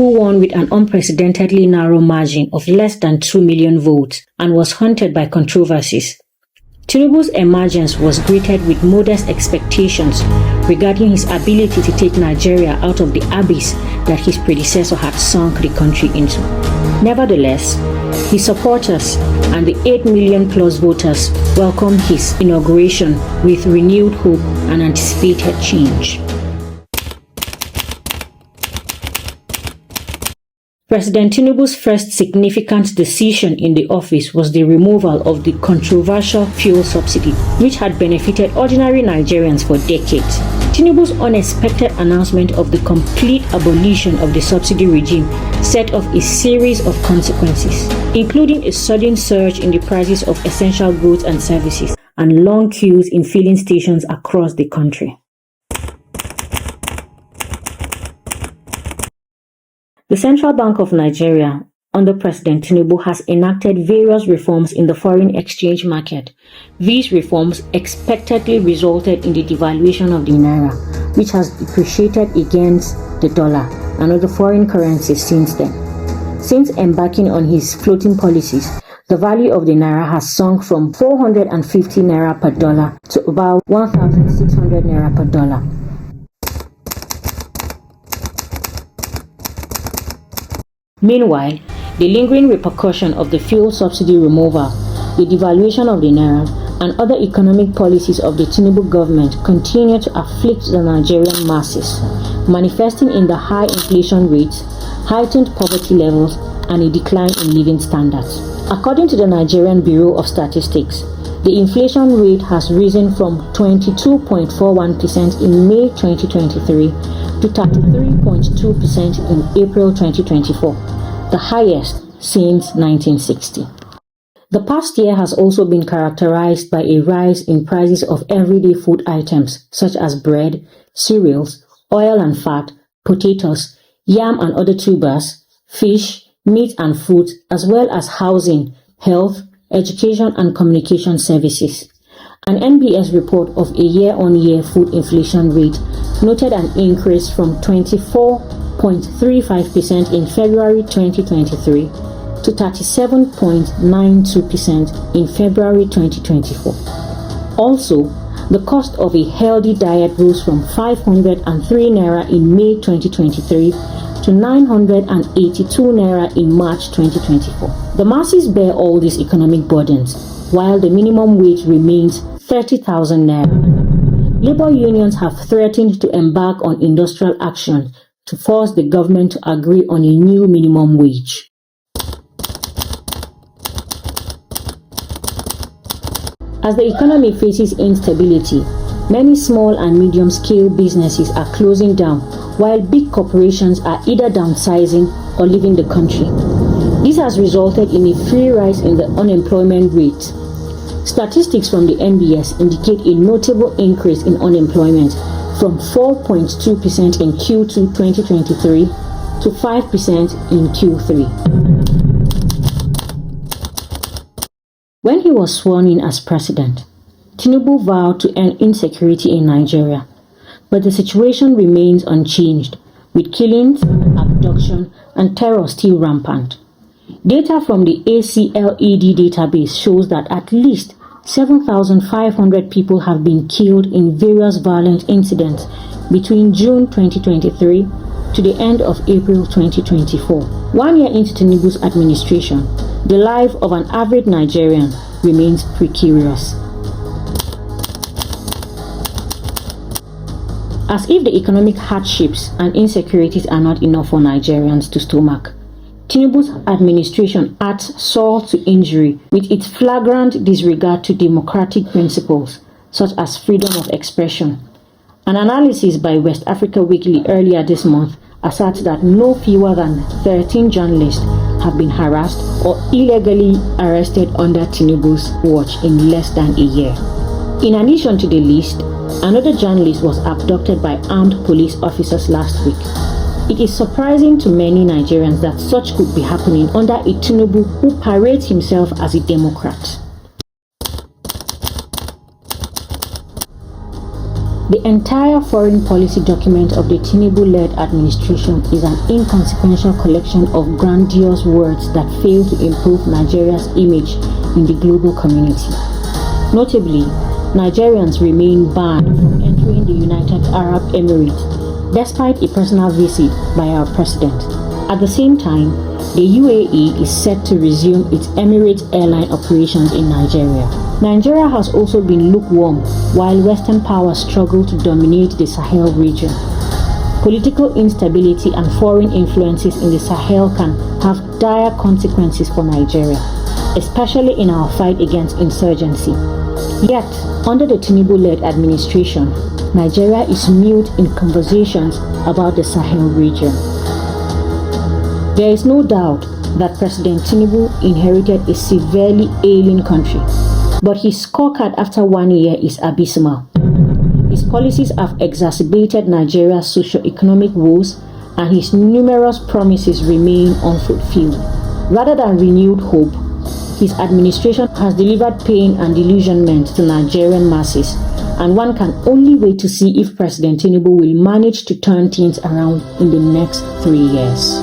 who won with an unprecedentedly narrow margin of less than 2 million votes and was haunted by controversies. Tinubu's emergence was greeted with modest expectations regarding his ability to take Nigeria out of the abyss that his predecessor had sunk the country into. Nevertheless, his supporters and the 8 million plus voters welcomed his inauguration with renewed hope and anticipated change. President Tinubu's first significant decision in the office was the removal of the controversial fuel subsidy, which had benefited ordinary Nigerians for decades. Tinubu's unexpected announcement of the complete abolition of the subsidy regime set off a series of consequences, including a sudden surge in the prices of essential goods and services and long queues in filling stations across the country. The Central Bank of Nigeria, under President Tinubu, has enacted various reforms in the foreign exchange market. These reforms expectedly resulted in the devaluation of the naira, which has depreciated against the dollar and other foreign currencies since then. Since embarking on his floating policies, the value of the naira has sunk from 450 naira per dollar to about 1,600 naira per dollar. Meanwhile, the lingering repercussion of the fuel subsidy removal, the devaluation of the naira, and other economic policies of the Tinubu government continue to afflict the Nigerian masses, manifesting in the high inflation rates, heightened poverty levels, and a decline in living standards. According to the Nigerian Bureau of Statistics, the inflation rate has risen from 22.41% in May 2023 to 33.2% in April 2024, the highest since 1960. The past year has also been characterized by a rise in prices of everyday food items such as bread, cereals, oil and fat, potatoes, yam and other tubers, fish, meat and fruit, as well as housing, health, education and communication services. An NBS report of a year-on-year food inflation rate noted an increase from 24.35% in February 2023 to 37.92% in February 2024. Also, the cost of a healthy diet rose from 503 naira in May 2023 to 982 naira in March 2024. The masses bear all these economic burdens, while the minimum wage remains 30,000 naira. Labor unions have threatened to embark on industrial action to force the government to agree on a new minimum wage. As the economy faces instability, many small and medium-scale businesses are closing down, while big corporations are either downsizing or leaving the country. This has resulted in a free rise in the unemployment rate. Statistics from the NBS indicate a notable increase in unemployment from 4.2% in Q2 2023 to 5% in Q3. When he was sworn in as president, Tinubu vowed to end insecurity in Nigeria, but the situation remains unchanged, with killings, abduction, and terror still rampant. Data from the ACLED database shows that at least 7,500 people have been killed in various violent incidents between June 2023 to the end of April 2024. 1 year into Tinubu's administration, the life of an average Nigerian remains precarious. As if the economic hardships and insecurities are not enough for Nigerians to stomach, Tinubu's administration adds salt to injury with its flagrant disregard to democratic principles such as freedom of expression. An analysis by West Africa Weekly earlier this month asserts that no fewer than 13 journalists have been harassed or illegally arrested under Tinubu's watch in less than a year. In addition to the list, another journalist was abducted by armed police officers last week. It is surprising to many Nigerians that such could be happening under a Tinubu who parades himself as a Democrat. The entire foreign policy document of the Tinubu-led administration is an inconsequential collection of grandiose words that fail to improve Nigeria's image in the global community. Notably, Nigerians remain banned from entering the United Arab Emirates despite a personal visit by our president. At the same time, the UAE is set to resume its Emirates airline operations in Nigeria. Nigeria has also been lukewarm while Western powers struggle to dominate the Sahel region. Political instability and foreign influences in the Sahel can have dire consequences for Nigeria, especially in our fight against insurgency. Yet, under the Tinubu-led administration, Nigeria is mute in conversations about the Sahel region. There is no doubt that President Tinubu inherited a severely ailing country, but his scorecard after 1 year is abysmal. His policies have exacerbated Nigeria's socio-economic woes, and his numerous promises remain unfulfilled. Rather than renewed hope, his administration has delivered pain and delusionment to Nigerian masses, and one can only wait to see if President Tinubu will manage to turn things around in the next 3 years.